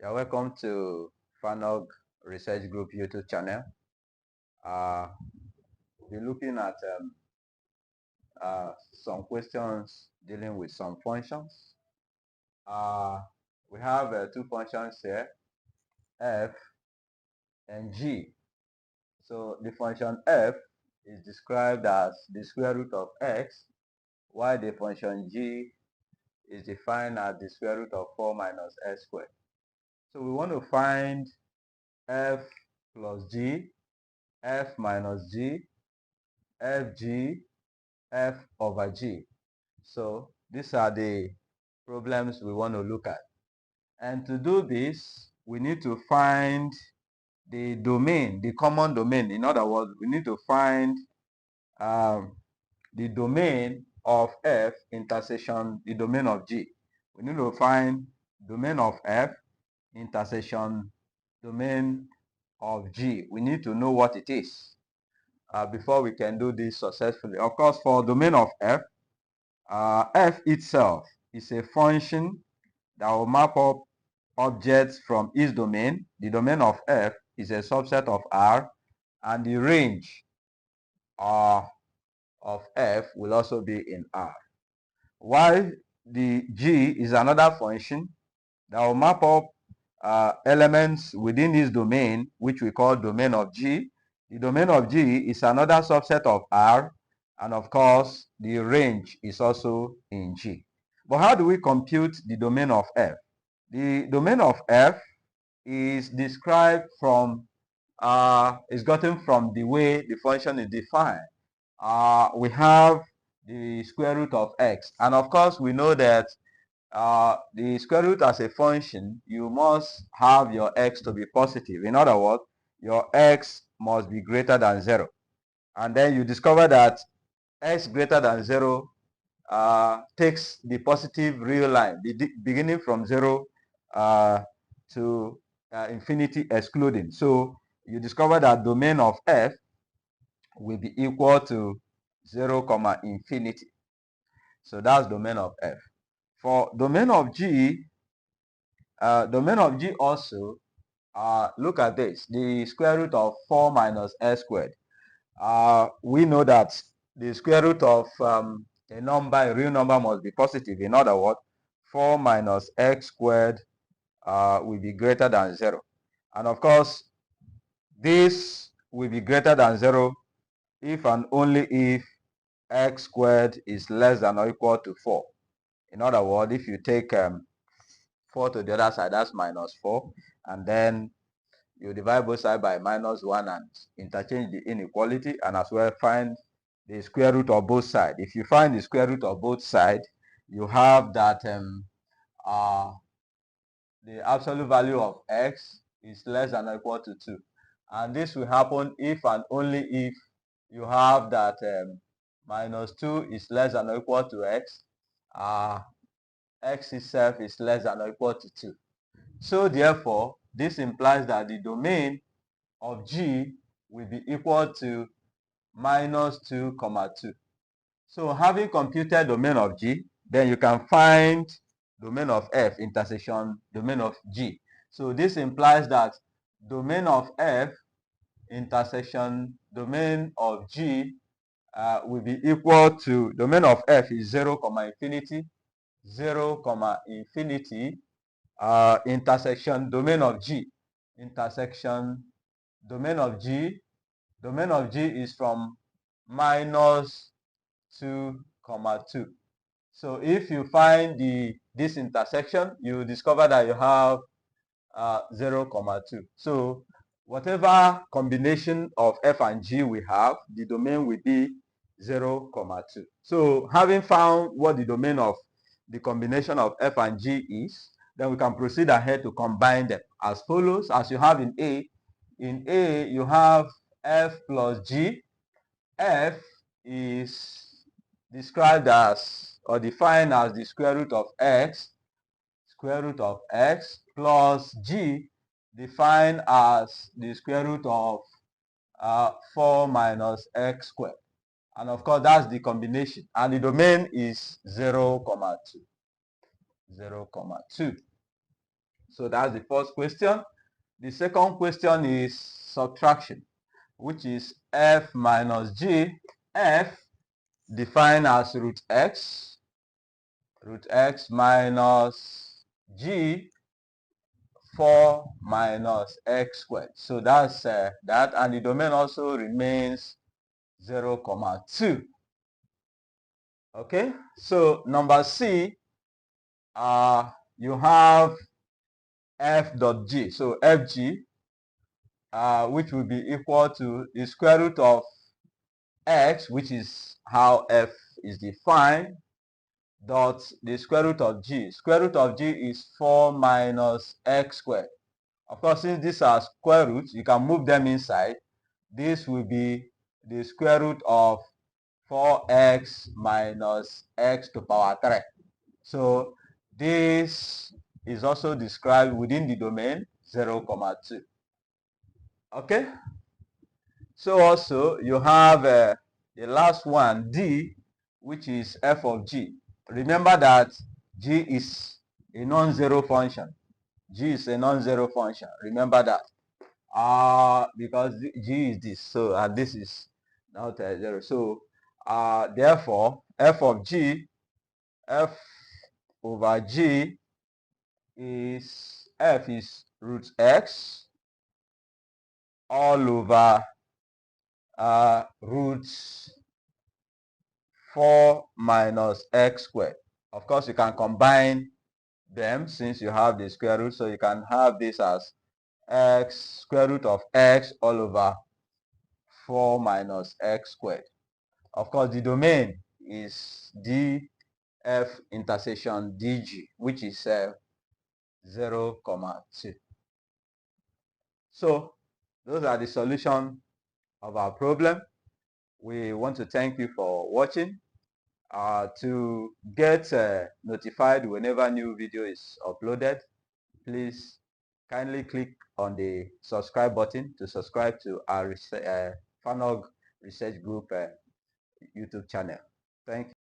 You're welcome to Fanog Research Group YouTube channel. We're looking at some questions dealing with some functions. We have two functions here, f and g. So the function f is described as the square root of x, while the function g is defined as the square root of 4 minus x squared. So we want to find f plus g, f minus g, fg, f over g. So these are the problems we want to look at. And to do this, we need to find the domain, the common domain. In other words, we need to find the domain of f intersection the domain of g. We need to find domain of f intersection domain of g. We need to know what it is before we can do this successfully. Of course, for domain of f, f itself is a function that will map up objects from its domain. The domain of f is a subset of R, and the range of f will also be in R. While the g is another function that will map up elements within this domain, which we call domain of g. The domain of g is another subset of R, and of course, the range is also in G. But how do we compute the domain of f? The domain of f is described from, is gotten from the way the function is defined. We have the square root of x, and of course, we know that the square root as a function, you must have your x to be positive. In other words, your x must be greater than 0. And then you discover that x greater than 0 takes the positive real line, beginning from 0 to infinity excluding. So you discover that domain of f will be equal to 0, infinity. So that's domain of f. For domain of g also, look at this, the square root of 4 minus x squared. We know that the square root of a number, a real number, must be positive. In other words, 4 minus x squared will be greater than 0. And of course, this will be greater than 0 if and only if x squared is less than or equal to 4. In other words, if you take 4 to the other side, that's minus 4, and then you divide both sides by minus 1 and interchange the inequality, and as well find the square root of both sides. If you find the square root of both sides, you have that the absolute value of x is less than or equal to 2. And this will happen if and only if you have that minus 2 is less than or equal to x. X itself is less than or equal to 2. So therefore, this implies that the domain of G will be equal to minus 2, 2. So having computed domain of G, then you can find domain of F intersection domain of G. So this implies that domain of F intersection domain of G will be equal to, domain of F is 0, infinity, 0, infinity, intersection domain of G. Intersection domain of G is from minus 2, 2. So if you find this intersection, you discover that you have 0, 2. So whatever combination of f and g we have, the domain will be 0, 2. So having found what the domain of the combination of f and g is, then we can proceed ahead to combine them as follows. As you have in A, you have f plus g. F is described as or defined as the square root of x plus g defined as the square root of 4 minus x squared. And of course, that's the combination. And the domain is 0, 2. So that's the first question. The second question is subtraction, which is f minus g. F defined as root x minus g, 4 minus x squared. So that's that, and the domain also remains 0, 2. Okay, so number C, you have f dot g. So fg, which will be equal to the square root of x, which is how f is defined, dot the square root of g. Square root of g is 4 minus x squared. Of course, since these are square roots, you can move them inside. This will be the square root of 4x minus x to power 3. So this is also described within the domain 0, 2. Okay? So also you have the last one, D, which is f of g. Remember that g is a non-zero function. G is a non-zero function. Remember that. Because g is this, so and this is not 0. So therefore f of g, f over g is f is root x all over root 4 minus x squared. Of course, you can combine them since you have the square root, so you can have this as x square root of x all over 4 minus x squared. Of course, the domain is df intersection dg, which is 0, 2. So those are the solution of our problem. We want to thank you for watching. To get notified whenever new video is uploaded, please kindly click on the subscribe button to subscribe to our FANOG Research Group YouTube channel. Thank you.